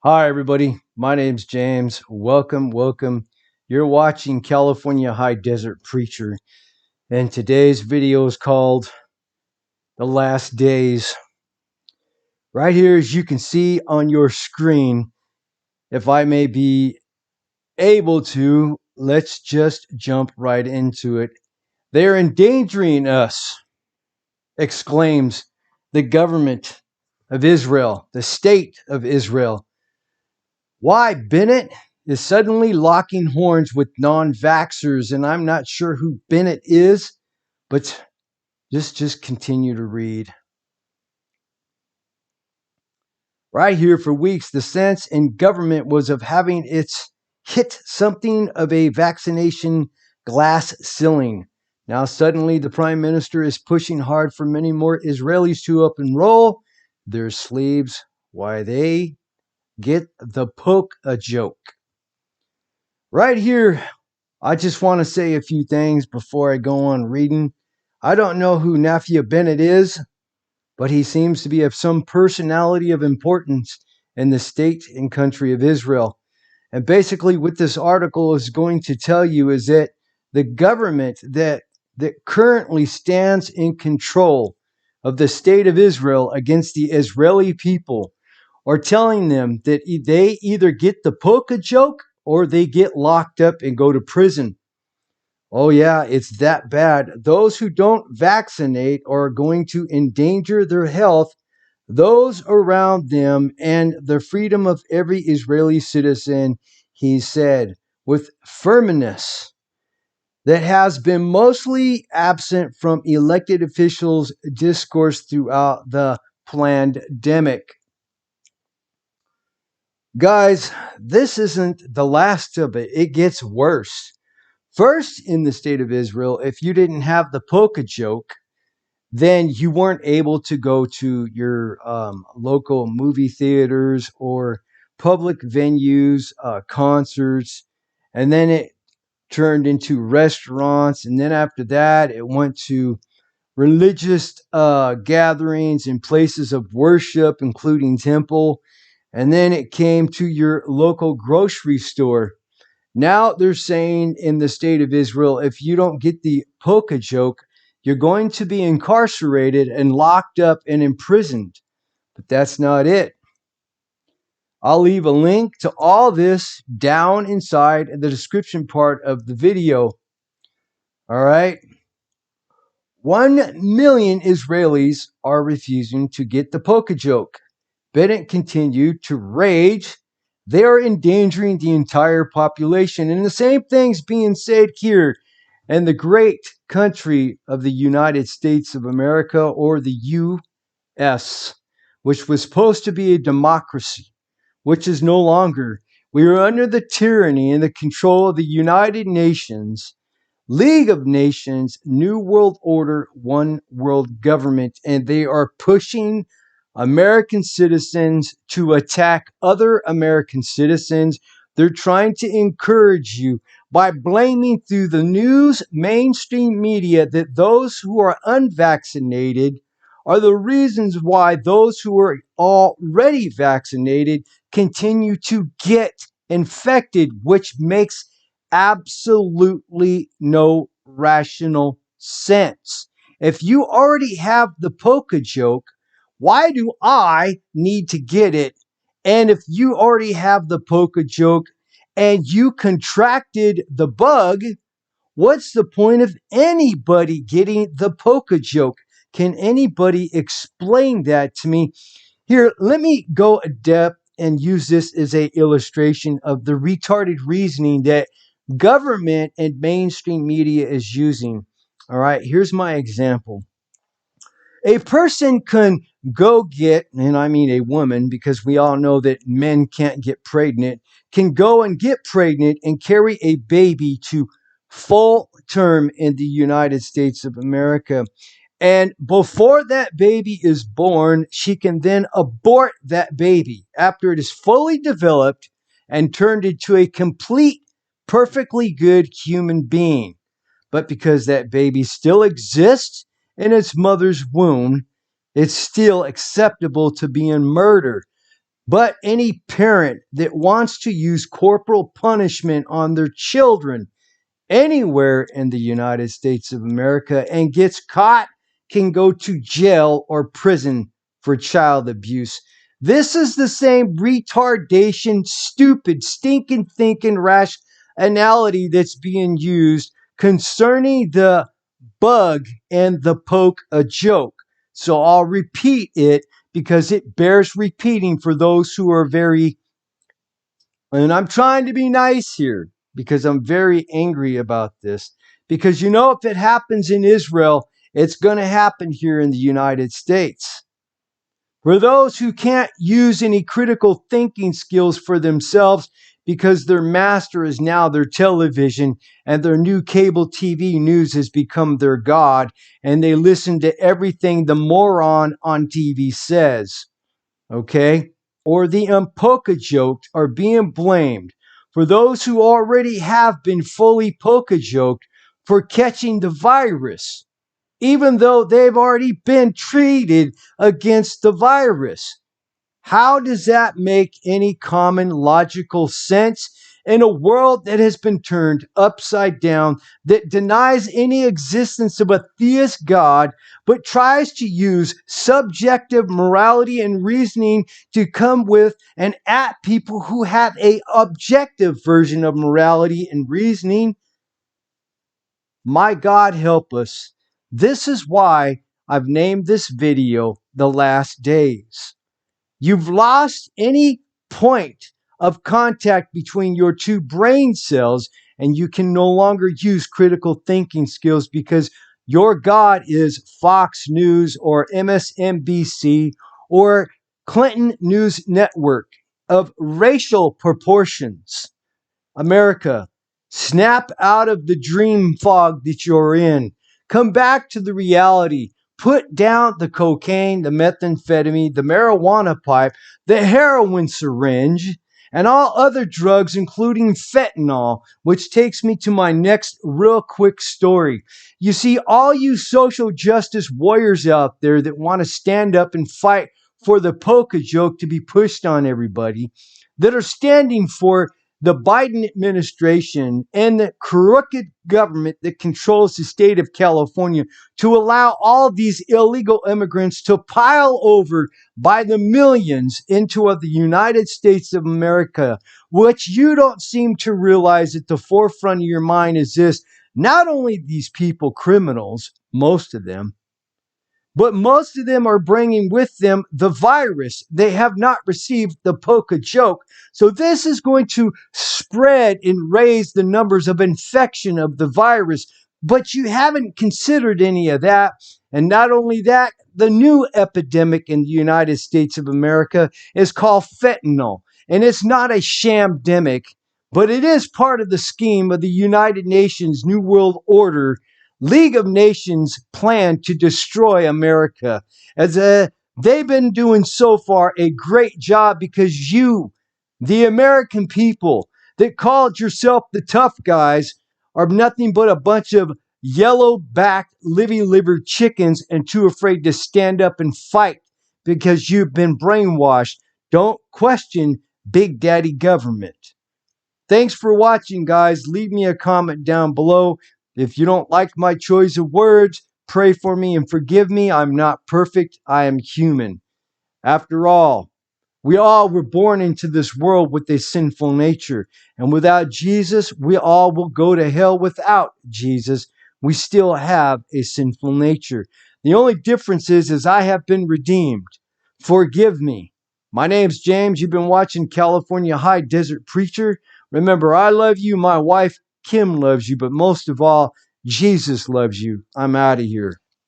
Hi, everybody. My name's James. Welcome. You're watching California High Desert Preacher, and today's video is called The Last Days. Right here, as you can see on your screen, if I may be able to, let's just jump right into it. They're endangering us, exclaims the government of Israel, the state of Israel. Why Bennett is suddenly locking horns with non-vaxxers, and I'm not sure who Bennett is, but just continue to read. Right here, for weeks, the sense in government was of having its hit something of a vaccination glass ceiling. Now suddenly the prime minister is pushing hard for many more Israelis to up and roll their sleeves. Why they get the poke a joke. Right here, I just want to say a few things before I go on reading. I don't know who Nafia Bennett is, but he seems to be of some personality of importance in the state and country of Israel. And basically what this article is going to tell you is that the government that currently stands in control of the state of Israel against the Israeli people are telling them that they either get the polka joke or they get locked up and go to prison. Oh, yeah, it's that bad. Those who don't vaccinate are going to endanger their health, those around them, and the freedom of every Israeli citizen, he said, with firmness that has been mostly absent from elected officials' discourse throughout the pandemic. Guys, this isn't the last of it. It gets worse. First, in the state of Israel, if you didn't have the polka joke, then you weren't able to go to your local movie theaters or public venues, concerts, and then it turned into restaurants, and then after that, it went to religious gatherings and places of worship, including temple, and then it came to your local grocery store. Now they're saying in the state of Israel, if you don't get the polka joke, you're going to be incarcerated and locked up and imprisoned. But that's not it. I'll leave a link to all this down inside the description part of the video. All right. 1 million Israelis are refusing to get the polka joke. Bennett continued to rage. They are endangering the entire population. And the same thing's being said here in the great country of the United States of America, or the U.S., which was supposed to be a democracy, which is no longer. We are under the tyranny and the control of the United Nations, League of Nations, New World Order, One World Government, and they are pushing American citizens to attack other American citizens. They're trying to encourage you by blaming through the news, mainstream media, that those who are unvaccinated are the reasons why those who are already vaccinated continue to get infected, which makes absolutely no rational sense. If you already have the polka joke, why do I need to get it? And if you already have the polka joke and you contracted the bug, what's the point of anybody getting the polka joke? Can anybody explain that to me? Here, let me go a depth and use this as an illustration of the retarded reasoning that government and mainstream media is using. All right, here's my example. A person can go get, and I mean a woman, because we all know that men can't get pregnant, can go and get pregnant and carry a baby to full term in the United States of America. And before that baby is born, she can then abort that baby after it is fully developed and turned into a complete, perfectly good human being. But because that baby still exists in its mother's womb, it's still acceptable to being murdered. But any parent that wants to use corporal punishment on their children anywhere in the United States of America and gets caught can go to jail or prison for child abuse. This is the same retardation, stupid, stinking thinking rationality that's being used concerning the bug and the poke a joke. So I'll repeat it because it bears repeating for those who are very, and I'm trying to be nice here because I'm very angry about this. Because if it happens in Israel, it's going to happen here in the United States. For those who can't use any critical thinking skills for themselves because their master is now their television and their new cable TV news has become their God, and they listen to everything the moron on TV says. Okay? Or the polka joked are being blamed for those who already have been fully polka joked for catching the virus, even though they've already been treated against the virus. How does that make any common logical sense in a world that has been turned upside down, that denies any existence of a theist God, but tries to use subjective morality and reasoning to come with and at people who have an objective version of morality and reasoning? My God help us. This is why I've named this video The Last Days. You've lost any point of contact between your two brain cells, and you can no longer use critical thinking skills because your God is Fox News or MSNBC or Clinton News Network of racial proportions. America, snap out of the dream fog that you're in. Come back to the reality. Put down the cocaine, the methamphetamine, the marijuana pipe, the heroin syringe, and all other drugs, including fentanyl, which takes me to my next real quick story. You see, all you social justice warriors out there that want to stand up and fight for the polka joke to be pushed on everybody, that are standing for the Biden administration and the crooked government that controls the state of California to allow all these illegal immigrants to pile over by the millions into the United States of America. What you don't seem to realize at the forefront of your mind is this: not only these people criminals, most of them, but most of them are bringing with them the virus. They have not received the polka joke. So this is going to spread and raise the numbers of infection of the virus. But you haven't considered any of that. And not only that, the new epidemic in the United States of America is called fentanyl. And it's not a shamdemic, but it is part of the scheme of the United Nations New World Order League of Nations plan to destroy America. As they've been doing so far a great job because you, the American people that called yourself the tough guys, are nothing but a bunch of yellow-backed, livy-livered chickens and too afraid to stand up and fight because you've been brainwashed. Don't question Big Daddy government. Thanks for watching, guys. Leave me a comment down below. If you don't like my choice of words, pray for me and forgive me. I'm not perfect. I am human. After all, we all were born into this world with a sinful nature. And without Jesus, we all will go to hell. Without Jesus, we still have a sinful nature. The only difference is I have been redeemed. Forgive me. My name's James. You've been watching California High Desert Preacher. Remember, I love you. My wife, Kim, loves you. But most of all, Jesus loves you. I'm out of here.